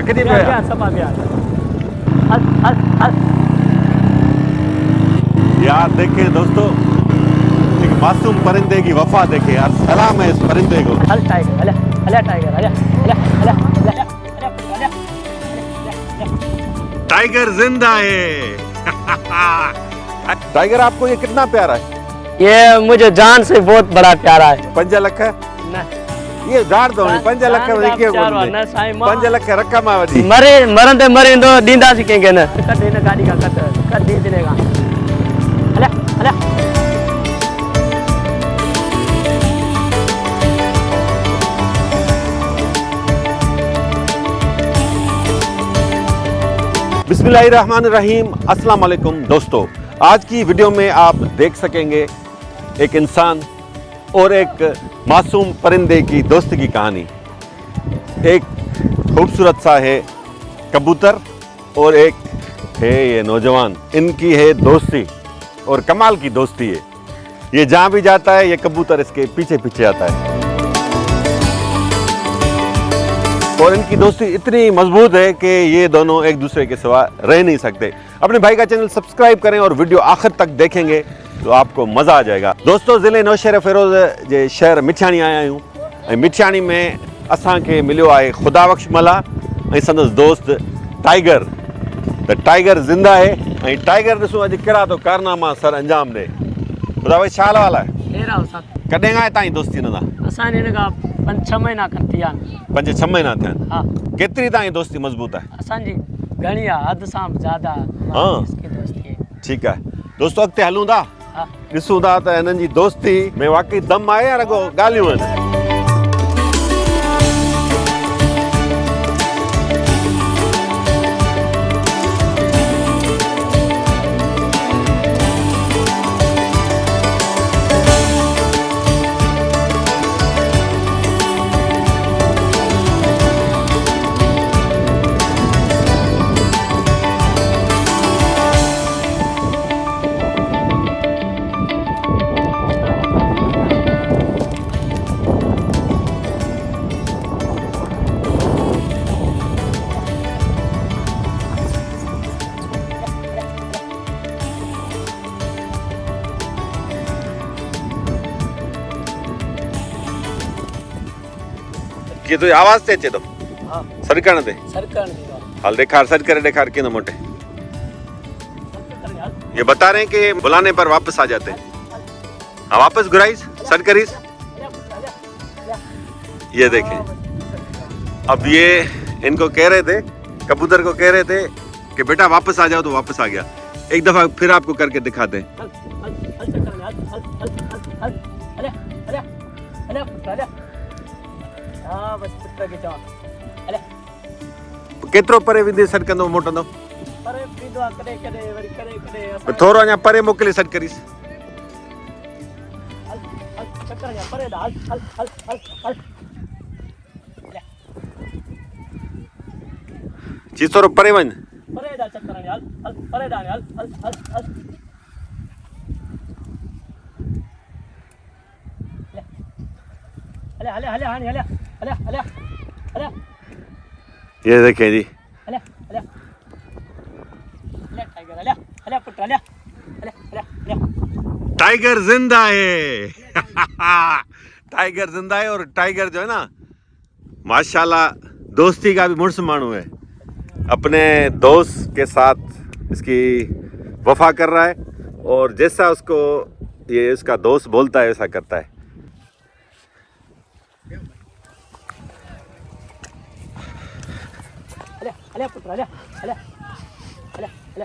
कितनी प्यार सब प्यार हल हल हल यार। देखिए दोस्तों, एक मासूम परिंदे की वफा देखे यार। सलाम है इस परिंदे को। हल टाइगर हल हल टाइगर हल हल हल हल टाइगर जिंदा है। टाइगर आपको ये कितना प्यारा है? ये मुझे जान से बहुत बड़ा प्यारा है। 5 लख है न ये गाड़ दो 5 लख देखिए न साईं 5 लख रकम है वडी। मरे मरंदे मरिंदो दींदा सी कंहिंखे न कट हिन गाॾी खां कट दी दिने खां हले हले बिस्मिल्लाहिर्रहमानिर्रहीम। अस्सलाम वालेकुम दोस्तों, आज की वीडियो में आप देख सकेंगे एक इंसान और एक मासूम परिंदे की दोस्ती की कहानी। एक खूबसूरत सा है कबूतर और एक है ये नौजवान। इनकी है दोस्ती और कमाल की दोस्ती है। ये जहाँ भी जाता है ये कबूतर इसके पीछे पीछे आता है और इनकी दोस्ती इतनी मजबूत है कि ये दोनों एक दूसरे के सिवा रह नहीं सकते। अपने भाई का चैनल सब्सक्राइब करें और वीडियो आखिर तक देखेंगे तो आपको मज़ा आ जाएगा। दोस्तों, ज़िले नौशहर फ़िरोज़ जे शहर मिठियाणी आया आहियूं ऐं मिठियाणी में असांखे मिलियो आहे खुदाबख्श मला ऐं संदसि दोस्त टाइगर। त टाइगर ज़िंदा है ऐं टाइगर ॾिसो अॼु कहिड़ा थो कारनामा सर अंजाम ॾे। खुदाबख्श छा हाल वाल आहे? हेरा साथ कॾहिं खां तव्हांजी दोस्ती हिन सां? असां हिन खां 5-6 महीना खनि थी विया आहिनि। 5-6 महीना थिया आहिनि। हा केतिरी तव्हांजी दोस्ती मज़बूत आहे? असांजी घणी आहे, हद सां ज़्यादा हाँ। इसकी दोस्ती है। ठीकु आहे दोस्तों, अॻिते हलूं था, हा ॾिसूं था त हिननि जी दोस्ती में वाकई दम आहे या रुॻो ॻाल्हियूं आहिनि। ये तो आवाज़ ते अचे थो हा सर करण ते। सरकार ने हाल दिखार सर करे दिखार के न मोटे। ये बता रहे हैं कि बुलाने पर वापस आ जाते हैं। हाँ वापस घुराइस सर करीस। ये देखें, अब ये इनको कह रहे थे, कबूतर को कह रहे थे कि बेटा वापस आ जाओ, तो वापस आ गया। एक दफा फिर आपको करके दिखाते हैं। हाँ बस पुत्र के चवा अरे केतिरो परे विंदे सॾु कंदो मोटंदो? परे पीदो करे करे वरी करे करे थोरो अञा परे मोकिले सॾु करीस। हल हल चक्कर जा परे हल हल हल हल हल चीज थोरो परे वञ। परे दा चक्कर हल हल परे दा हल हल हल हल हले हले हले हले हले हले हले ये देखें जी, हले हले हले टाइगर हले हले पुत्र हले हले हले हले टाइगर जिंदा है। टाइगर जिंदा है और टाइगर जो है ना माशाल्लाह दोस्ती का भी मुर्स मानू है। अपने दोस्त के साथ इसकी वफा कर रहा है और जैसा उसको ये उसका दोस्त बोलता है वैसा करता है। हले हले पुत्र हले हले हले हले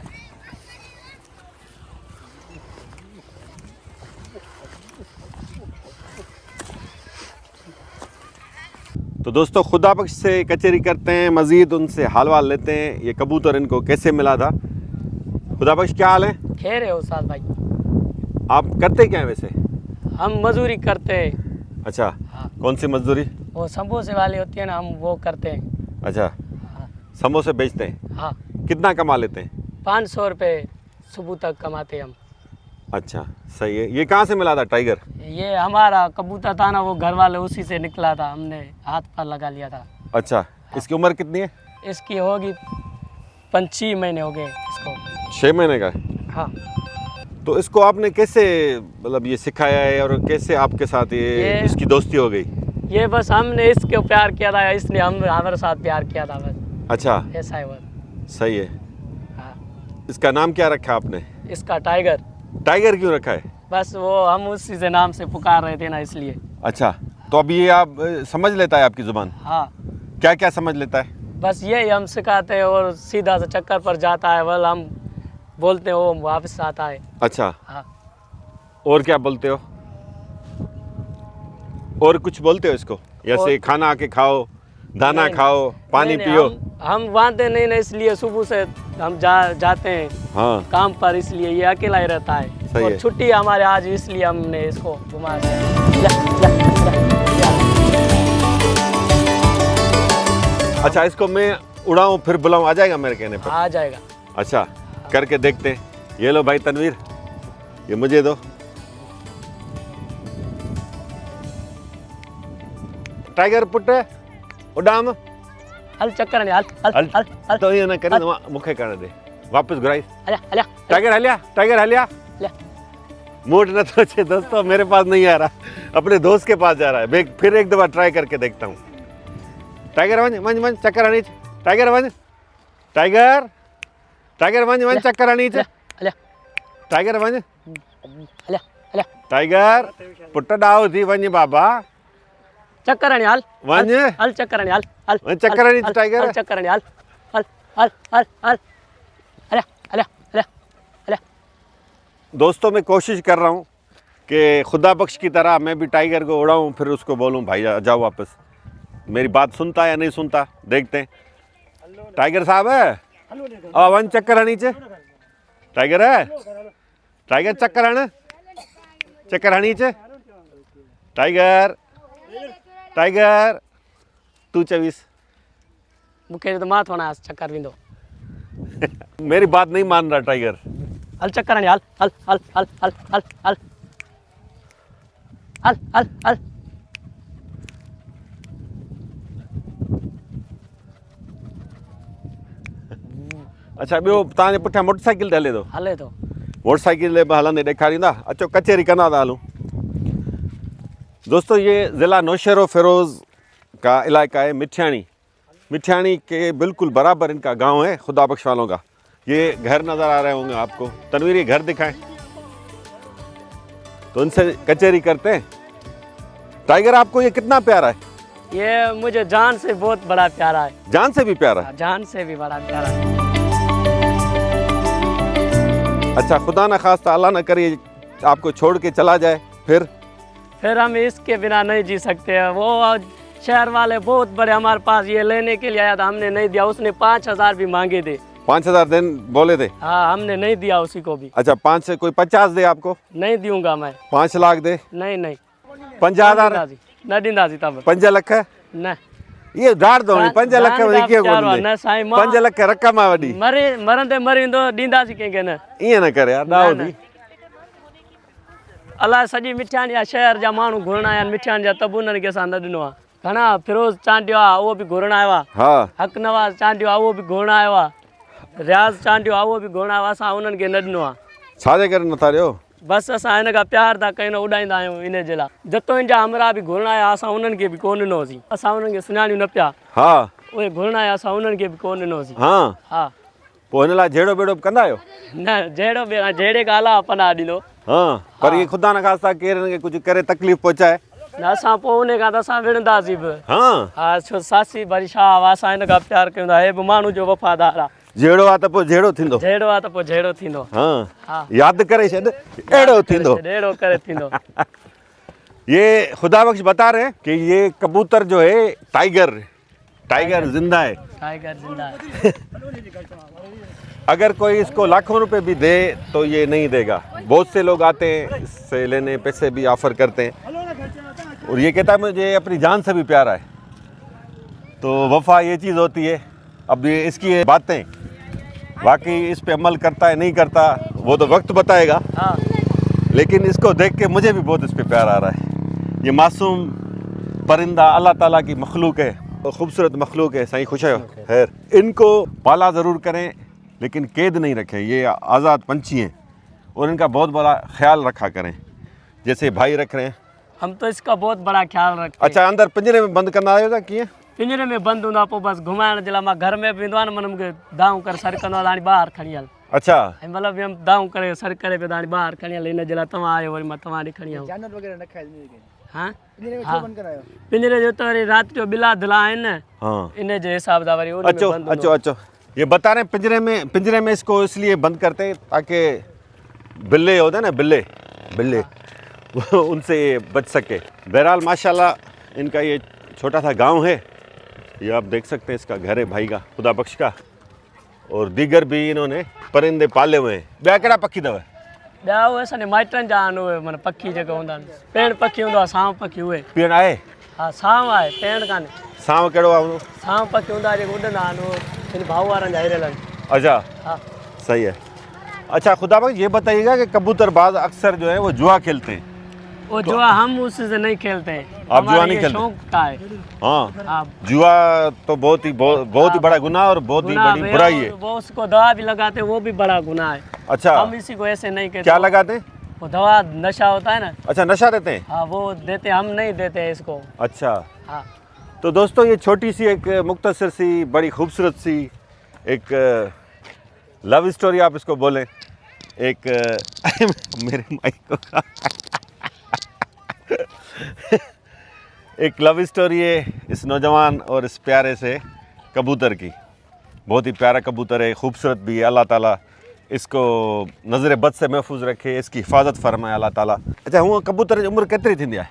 तो दोस्तों, खुदाबख्श से कचहरी करते हैं, मज़ीद उनसे हाल वाल लेते हैं। ये कबूतर इनको कैसे मिला था? खुदाबख्श क्या हाल है? खैर है उस्ताद भाई। आप करते क्या हैं वैसे? हम मजदूरी करते हैं। अच्छा, हाँ। कौन सी मजदूरी? वो समोसे वाले होती है ना, हम वो करते हैं। अच्छा, हाँ समोसे बेचते हैं। हाँ कितना कमा लेते हैं? 500 रुपये सुबह तक कमाते हैं हम। अच्छा, सही है। ये कहाँ से मिला था टाइगर? ये हमारा कबूतर था ना, वो घर वाले उसी से निकला था, हमने हाथ पर लगा लिया था। अच्छा, इसकी उम्र कितनी है? इसकी होगी 5-6 महीने हो गए इसको। 6 महीने का है। हाँ। तो इसको आपने कैसे मतलब ये सिखाया है और कैसे आपके साथ ये इसकी दोस्ती हो गई? ये बस हमने इसके प्यार किया था, इसने हम हमारे साथ प्यार किया था बस। अच्छा, ऐसा है बस। सही है। हाँ। इसका नाम क्या रखा आपने? इसका टाइगर। टाइगर क्यों रखा है? बस वो हम उसी से नाम से पुकार रहे थे ना, इसलिए। अच्छा, तो अब ये आप समझ लेता है आपकी ज़ुबान? हाँ। क्या क्या समझ लेता है? बस यही हम सिखाते हैं और सीधा से चक्कर पर जाता है, बल हम बोलते हैं वो वापस आता है। अच्छा। हाँ। और क्या बोलते हो? और कुछ बोलते हो इसको? जैसे और- खाना आके खाओ, दाना नहीं, खाओ, पानी नहीं, पियो। हम बांधते नहीं ना, इसलिए सुबह से हम जाते हैं हाँ, काम पर, इसलिए ये अकेला ही रहता है। सही और है। छुट्टी हमारे आज, इसलिए हमने इसको घुमा दिया। अच्छा, इसको मैं उड़ाऊं फिर बुलाऊं, आ जाएगा मेरे कहने पर? आ जाएगा। अच्छा, करके देखते हैं। ये लो भाई तनवीर, ये मुझे दो। टाइगर पुट उड़ाम। हल चक्कर नहीं, हल हल हल हल हल तो ये ना करे तो मुखे कर दे, वापस घुराई। हल्या हल्या टाइगर हलिया, टाइगर हलिया। हल्या। मूड न तो अच्छे दोस्तों, मेरे पास नहीं आ रहा, अपने दोस्त के पास जा रहा है। फिर एक दफा ट्राई करके देखता हूँ। टाइगर वंज वंज वंज चक्कर हनी। टाइगर वंज, टाइगर टाइगर वंज वंज चक्कर हनी। हल्या टाइगर वंज, हल्या हल्या टाइगर पुट डाओ थी वंज बाबा। चक्कर नहीं, हल वंज हल चक्कर नहीं, हल हल वंज चक्कर हनी हल, टाइगर। हल चक्कर नहीं, हल हल हल हल हल हल्या हल्या हल्या हल्या। दोस्तों, मैं कोशिश कर रहा हूँ कि खुदा बख्श की तरह मैं भी टाइगर को उड़ाऊँ, फिर उसको बोलूँ भाई जाओ वापस। मेरी बात सुनता है या नहीं सुनता, देखते हैं। टाइगर साहब है वन चक्कर हनी चे। टाइगर है, टाइगर चक्कर हण, चक्कर हनी चे। टाइगर टाइगर तू 24। मुखे तो माथ होना चक्कर भी दो। मेरी बात नहीं मान रहा टाइगर। हल चक्कर नहीं, हल हल हल हल हल हल हल हल हल हल। अच्छा, ॿियो तव्हांजे पुठियां मोटरसाइकिल ते हले थो? हले तो। मोटरसाइकिल ते हलंदे ॾेखारींदा। अचो कचहरी कंदा था हलूं। दोस्तों, ये ज़िला नौशेरो फिरोज़ का इलाका है, मिठियाणी। मिठियाणी के बिल्कुल बराबर इनका गांव है, खुदा बख्श वालों का। ये घर नज़र आ रहे होंगे आपको। तनवीर, ये घर दिखाएं तो उनसे कचहरी करते हैं। टाइगर, आपको ये कितना प्यारा है? ये मुझे जान से बहुत बड़ा प्यारा है। जान से भी प्यारा है? जान से भी बड़ा प्यारा है। अच्छा, खुदा न खास्ता, अल्लाह न करे आपको छोड़ के चला जाए, फिर हम इसके बिना नहीं जी सकते हैं। वो शहर वाले बहुत बड़े हमारे पास ये लेने के लिए आया था, हमने नहीं दिया। उसने 5,000 भी मांगे थे। 5,000 दिन बोले थे? हाँ, हमने नहीं दिया उसी को भी। अच्छा, 5 से कोई 50 दे आपको? नहीं दूंगा मैं। 5 लाख दे? नहीं नहीं, 50,000 न ॾींदासीं तब। 5 लख? न ये डाड़ दो 5 लख वरी कीअं कोन न साईं, 5 लख रक़म आहे वॾी। मरंदे मरींदो ॾींदासीं कंहिंखे न। ईअं न करे यार, ॾाओ थी। अलाए सॼी मिठियाणी जा शहर जा माण्हू घुरण आया आहिनि, मिठियाणी जा तब उन्हनि खे असां न ॾिनो आहे। घणा फिरोज़ चांडियो आहे, उहो बि घुरण आयो आहे। हा, हक़ नवाज़ चांडियो आहे, उहो बि घुरण आयो आहे। रियाज़ चांडियो आहे, उहो बि घुरण आयो आहे। असां उन्हनि खे न ॾिनो आहे। छाजे करे नथा ॾियो? बसि असां हिन खां प्यार था कयूं, उॾाईंदा आहियूं इन जे लाइ। जतों जा हमरा बि घुरण आया, असां उन्हनि खे बि कोन ॾिनोसीं। असां उन्हनि खे सुञाणियूं न पिया। हा उहे घुरण आया, असां उन्हनि खे बि कोन ॾिनोसीं। हा, हा, पोइ हिन लाइ जहिड़ो बेड़ो बि कंदा आहियो? न जहिड़ो बि जहिड़े खां अलावा पनाह ॾींदो। हा, पर ये खुदा न खास्ता केरु हिनखे कुझु करे तकलीफ़ पहुचाए न असां पोइ उन खां त असां विढ़ंदासीं बि। हा, हा, छो सासी वरी छा, असां हिन खां प्यार कयूं था। हे बि माण्हू जो वफ़ादार आहे। जहिड़ो आहे त पोइ जहिड़ो थींदो। जहिड़ो आहे त पोइ जहिड़ो थींदो। हा, हा, यादि करे छॾ, अहिड़ो थींदो। अहिड़ो करे थींदो। ये खुदा बख्श बता रहे हैं कि ये कबूतर जो है टाइगर जिंदा है। टाइगर जिंदा है। अगर कोई इसको लाखों रुपए भी दे तो ये नहीं देगा। बहुत से लोग आते हैं इससे लेने, पैसे भी ऑफर करते हैं और ये कहता है मुझे अपनी जान से भी प्यारा है। तो वफा ये चीज़ होती है। अब ये इसकी ये बातें वाकई इस पे अमल करता है नहीं करता वो तो वक्त बताएगा, हाँ, लेकिन इसको देख के मुझे भी बहुत इस पे प्यार आ रहा है। ये मासूम परिंदा अल्लाह ताला की मखलूक है खूबसूरत मखलूक है। सही खुश है खैर। इनको पाला ज़रूर करें लेकिन कैद नहीं रखें। ये आज़ाद पंछी हैं और इनका बहुत बड़ा ख्याल रखा करें जैसे भाई रख रहे हैं। हम तो इसका बहुत बड़ा ख्याल रखते हैं। अच्छा, अंदर पिंजरे में बंद करना आएगा कि पिंजरे में बंद हूंदा पोइ बस घुमाइण जे लाइ मां घर में बि वेंदो आहियां न मन मूंखे दाऊं करे सर कंदो आहे हाणे ॿाहिरि खणी हल। अच्छा, ऐं मतिलबु हम दाऊं करे सर करे पियो त हाणे ॿाहिरि खणी हल, इन जे लाइ तव्हां आयो वरी मां तव्हां ॾे खणी आयो। जानवर वगैरह न खाए नहीं हाँ पिंजरे में हाँ। छो बंद करायो? पिंजरे जो त वरी राति जो बिला दिला आहिनि न, हाँ, इन जे हिसाब सां वरी उन में अच्छो बंदि अच्छो अच्छो। ये बता रहे हैं पिंजरे में इसको इसलिए बंद करते हैं ताकि बिल्ले होते हैं ना, बिल्ले वो उनसे ये बच सके। बहरहाल माशाल्लाह इनका ये छोटा सा गांव है, ये आप देख सकते हैं। इसका घर है भाई का, खुदा बख्श का, और दीगर भी इन्होंने परिंदे पाले हुए हैं। ॿिया कहिड़ा पखी अथव? ॿिया उहे असांजे माइटनि जा आहिनि, उहे माना पखी जेके हूंदा आहिनि, पेड़ पखी हूंदो आहे, साव पखी उहे। पेड़ आहे? हा साव आहे, पेड़ कान्हे। सांव कहिड़ो आहे उहो? साव पखी हूंदा जेके उॾंदा आहिनि, उहे इन भाऊ वारनि जा हिरियल आहिनि। अच्छा, हा सही है। अच्छा खुदा बख्श, ये बताइएगा कि कबूतरबाज अक्सर जो है वो जुआ खेलते हैं। वो जुआ हम उससे नहीं खेलते हैं। आप जुआ हमारा नहीं ये खेलते? शौक था है। हाँ, हाँ जुआ तो बहुत ही बड़ा गुनाह और बहुत ही गुनाह बड़ी भैया, बुराई है। वो उसको दवा भी लगाते हैं, वो भी बड़ा गुनाह है। अच्छा, हम इसी को ऐसे नहीं कहते। क्या लगाते हैं? वो दवा नशा होता है ना, अच्छा, नशा देते हैं? हाँ वो देते, हम नहीं देते हैं इसको। अच्छा, हाँ तो दोस्तों ये छोटी सी एक मुख्तसर सी बड़ी खूबसूरत सी एक लव स्टोरी आप इसको बोलें, एक मेरे माइक को एक लव स्टोरी है इस नौजवान और इस प्यारे से कबूतर की। बहुत ही प्यारा कबूतर है, खूबसूरत भी है। अल्लाह ताला इसको नज़र बद से महफूज रखे, इसकी हिफाजत फरमाए अल्लाह ताला। अच्छा, हूँ कबूतर जी उम्र केतिरी थींदी आहे?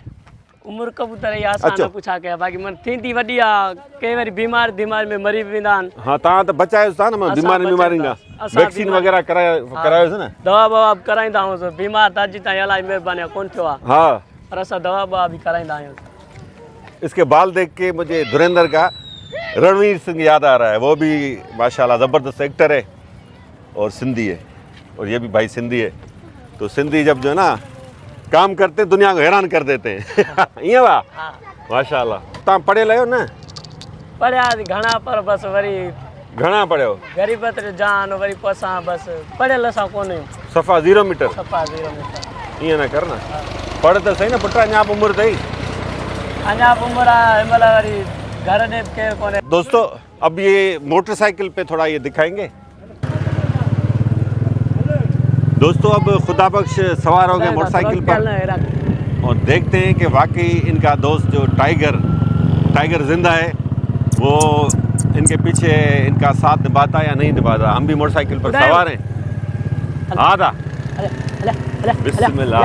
उम्र कबूतर या असां अच्छा। न पुछा कया, बाक़ी मन थींदी वॾी आहे, कई बारी बीमार में मरी बि वेंदा आहिनि। हाँ, तव्हां त बचायोसि था न असां बीमारी बचाईंदा। खां, असां वैक्सीन बीमारी- वग़ैरह करायोसि न? दवा ववा बि कराईंदा आहियूं, बीमार त अॼु ताईं अलाही महिरबानी कोन थियो आहे, हाँ, पर असां दवा ववा बि कराईंदा आहियूं। इसके बाल देख के मुझे धुरंधर का रणवीर सिंह याद आ रहा है। वो भी माशाल्लाह ज़बरदस्त एक्टर है और सिंधी है, और ये भी भाई सिंधी है। तो सिंधी जब जो है ना काम करते हैं दुनिया को हैरान कर देते हैं। ईअं वाह, हा माशाल्लाह। तव्हां पढ़ियल आहियो न? पढ़िया घणा, पर बसि वरी घणा पढ़ियो? ग़रीबत जो जान, वरी पोइ असां बसि पढ़ियल असां कोन आहियूं, सफ़ा 0 मीटर। सफ़ा 0 मीटर। ईअं न कर न, पढ़ त सही न पुट, अञा बि उमिरि अथई। अञा बि उमिरि आहे, हिन महिल वरी घर ॾे बि केरु कोन्हे। दोस्तों अब ये मोटरसाइकिल पे थोड़ा ये दिखाएंगे। दोस्तों अब खुदा बख्श सवार हो गए मोटरसाइकिल पर और देखते हैं कि वाकई इनका दोस्त जो टाइगर जिंदा है, वो इनके पीछे इनका साथ निभाता है या नहीं निभाता। हम भी मोटरसाइकिल पर सवार हैं। आधा बिस्मिल्लाह।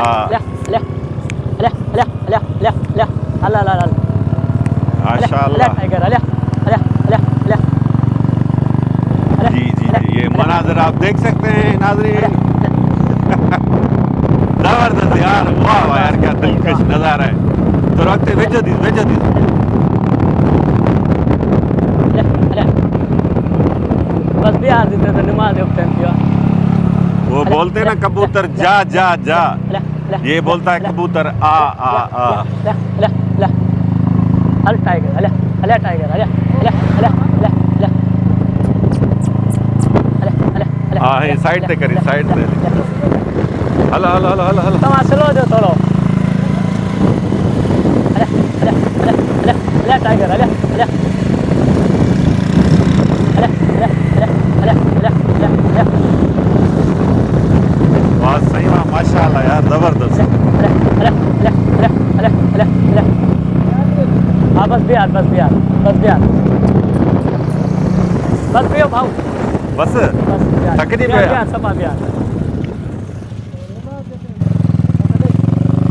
माशाल्लाह। जी जी जी, ये मनाजर आप देख सकते हैं नाज़रीन। जबरदस्त यार, वाह वाह यार, क्या दिलकश नज़ारा है। तो रखते भेजो दी बस बिहार देते तो नमाज वो बोलते हैं ना कबूतर जा जा जा, ये बोलता है कबूतर आ आ आ। हल टाइगर, हल टाइगर, हाँ, ये साइड से करी, साइड से। Hello hello hello hello hello. तव्हां स्लो जो थोरो। टाइगर, वाह सही, वाह माशाल्लाह यार, जबरदस्त। हाँ बस बिहार पियो भाऊ, बस बस बिहार। थक नहीं बिहार, पिया? बिहार, सफ़ा बिहार।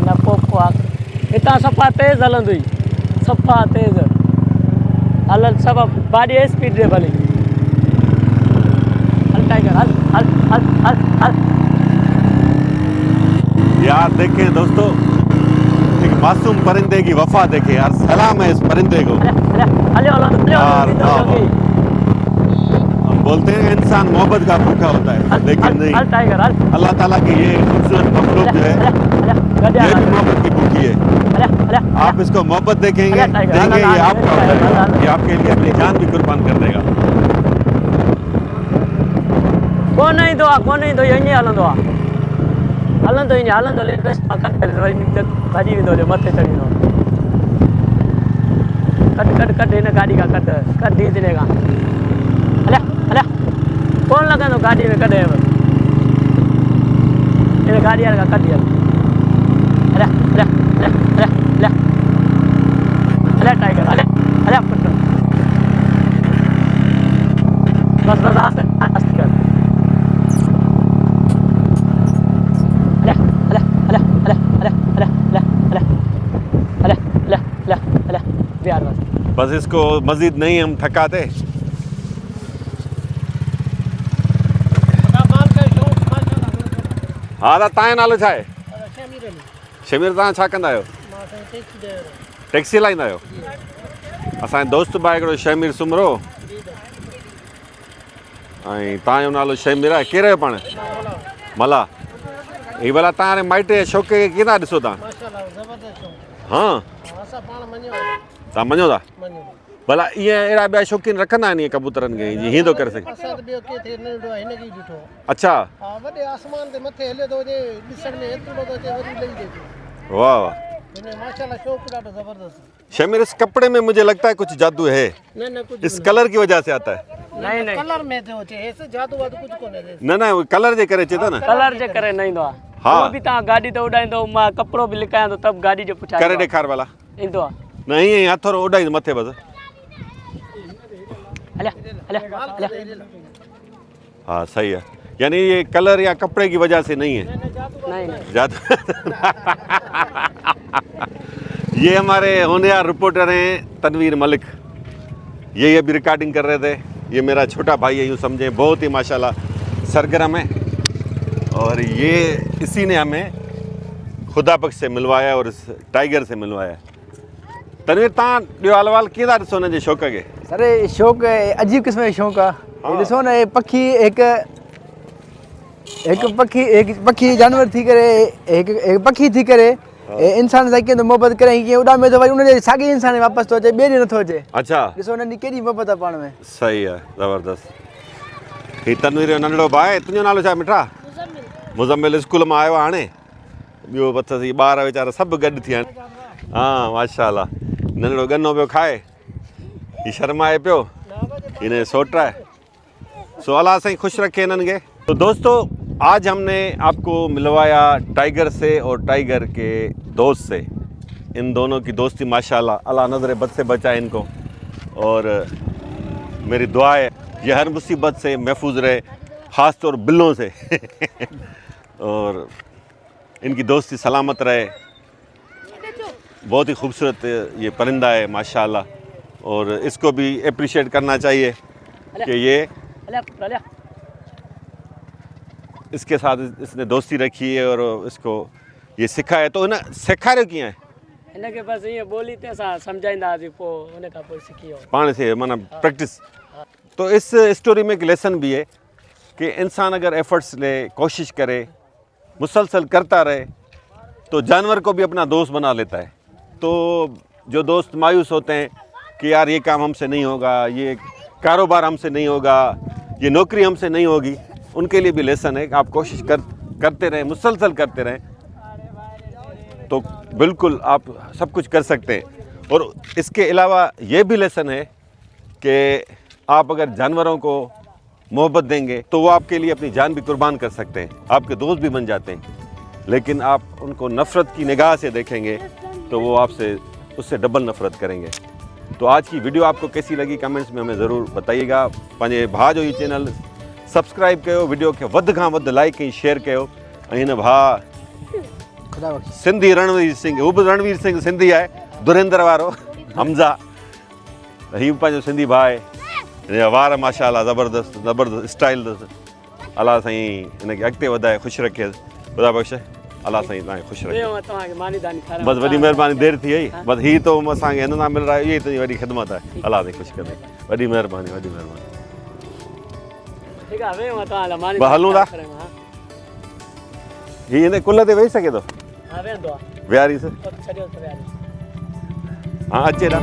न पोइ हितां सफ़ा तेज़ हलंदी, सफ़ा तेज़ हल, सभु गाॾी स्पीड ॾे भली। हल टाइगर, हल। यार देखें दोस्तों, एक मासूम परिंदे की वफा देखें यार, सलाम है इस परिंदे को। हलो यार, हम बोलते हैं इंसान मोहब्बत का भूखा होता है, लेकिन नहीं, हल टाइगर हल अल्लाह ताला की ये खूबसूरत मखलूक जो है ये भी मोहब्बत की भूखी है। आप इसको मोहब्बत देखेंगे, देंगे, ये आपका होगा, ये आपके लिए अपनी जान भी कुर्बान कर देगा। कौन नहीं दो यही हलंदो हलंदो ले बस पकड़ कर वरी निकल भाजी विंदो जो मथे चढ़ी नो कट इन गाड़ी का कट दी देगा। अले कौन लगा दो गाड़ी में कटे इन गाड़ी का कट दिया। अले टाइगर अले पकड़ बस आस्ते कर बस इसको मजीद नहीं हम थकाते। हाँ त तव्हांजो नालो छा आहे? शमीर, तव्हां छा कंदा आहियो? टैक्सी हलाईंदा आहियो? असांजो दोस्त भाउ हिकिड़ो शमीर सुमरो ऐं तव्हांजो नालो शमीर आहे। कहिड़ो पाण मला हीअ भला तव्हां माइट जे शौक़ खे कीअं था ॾिसो तव्हां? हा तव्हां मञो था? भला ईअं अहिड़ा ॿिया शौक़ीन रखंदा आहिनि ईअं कबूतरनि खे जीअं हीअं थो करे सघे? अच्छा वाह वाह शमीर, इस कपड़े में मुझे लगता है कुछ जादू है। इस कलर की वजह से आता है। नहीं कलर में तो ऐसे जादू वादू कुछ कोने न वो कलर जे करे चेता ना कलर जे करे नहीं दो। हाँ। भी ता गाड़ी तो उड़ाइंदो मां कपड़ो भी लिकाइंदो तब गाड़ी जो पुछा करे ॾेखार वाला इंदो नहीं है हथों उड़ाई मथे बस। हाँ सही है, यानी ये कलर या कपड़े की वजह से नहीं है। नहीं जादू ये हमारे होनहार रिपोर्टर हैं तनवीर मलिक, ये अभी रिकॉर्डिंग कर रहे थे। ये मेरा छोटा भाई है, यूँ समझें, बहुत ही माशाल्लाह सरगर्म है और ये इसी ने हमें खुदा बख्श से मिलवाया और इस टाइगर से मिलवाया। तनवीर तव्हां ॿियो हाल कीअं था ॾिसो हुनजे शौक़ खे? सर शौक़ अजीब किस्म जो शौक़ आहे। ॾिसो न पखी एक पखी जानवर थी करे एक पखी थी करे इंसान सां कीअं मोहबत करे कीअं उॾामे थो वरी उनजे साॻे इंसान वापसि थो अचे, ॿिए ॾींहुं नथो अचे। अच्छा ॾिसो हुननि जी केॾी मोहबत आहे पाण में। सही आहे, ज़बरदस्त। ही तनवीर जो नंढड़ो भाउ आहे, तुंहिंजो नालो छा मिठा? मुज़म्मिल। स्कूल मां आयो आहे हाणे, ॿियो बस ही ॿार वीचारा सभु गॾु थी विया आहिनि। हा माशाल्लाह, नंढड़ो गन्नो पियो खाए, ही शर्माए पियो, हिन सोट आहे। सो अल्लाह साईं ख़ुशि रखे हिननि खे। तो दोस्तों आज हमने आपको मिलवाया टाइगर से और टाइगर के दोस्त से। इन दोनों की दोस्ती माशाल्लाह अल्लाह नज़र बद से बचाए इनको, और मेरी दुआ है ये हर मुसीबत से महफूज रहे, ख़ास तौर बिल्लों से और इनकी दोस्ती सलामत रहे। बहुत ही खूबसूरत ये परिंदा है माशाल्लाह, और इसको भी अप्रिशिएट करना चाहिए कि ये इसके साथ इसने दोस्ती रखी है और इसको ये सिखाए। तो ना सेखारियो कीअं आहे? इनके बस ये बोली ते सा समझाइंदा जी पो उन का पोइ सिखियो पाण से माना प्रैक्टिस। तो इस स्टोरी में एक लेसन भी है कि इंसान अगर एफर्ट्स ले, कोशिश करे, मुसलसल करता रहे तो जानवर को भी अपना दोस्त बना लेता है। तो जो दोस्त मायूस होते हैं कि यार ये काम हमसे नहीं होगा, ये कारोबार हमसे नहीं होगा, ये नौकरी हमसे नहीं होगी, उनके लिए भी लेसन है कि आप कोशिश करते रहें, मुसलसल करते रहें तो बिल्कुल आप सब कुछ कर सकते हैं। और इसके अलावा ये भी लेसन है कि आप अगर जानवरों को मोहब्बत देंगे तो वो आपके लिए अपनी जान भी कुर्बान कर सकते हैं, आपके दोस्त भी बन जाते हैं। लेकिन आप उनको नफ़रत की निगाह से देखेंगे तो वो आपसे उससे डबल नफ़रत करेंगे। तो आज की वीडियो आपको कैसी लगी कमेंट्स में हमें ज़रूर बताइएगा। पंहिंजे भाउ जो ही चैनल सब्सक्राइब कयो, वीडियो खे वध खां वध लाइक ऐं शेयर कयो। ऐं हिन भाउ सिंधी रणवीर सिंह, हू बि रणवीर सिंह सिंधी आहे, धुरेंद्र वारो हमज़ा, हीउ पंहिंजो सिंधी भाउ आहे। हिन जा वार माशाल्लाह ज़बरदस्त स्टाइल अथसि। अलाह साईं हिनखे अॻिते वधाए, ख़ुशि रखे, ख़ुदा बख़्शे। अलाह साईं तव्हांखे ख़ुशि रखे। बसि वॾी महिरबानी, देरि थी वई, बसि हीअ तो असांखे हिन सां मिल रहा आहे, इहा ई तुंहिंजी वॾी ख़िदमत आहे। अलाह साईं ख़ुशि कंदे, वॾी महिरबानी, वॾी महिरबानी। ठीक है वे मत आला मानी बहलूं दा? ही इने कुल ते वेही सके तो हां वे दो विहारी से छडियो तो यार हाँ अचे ना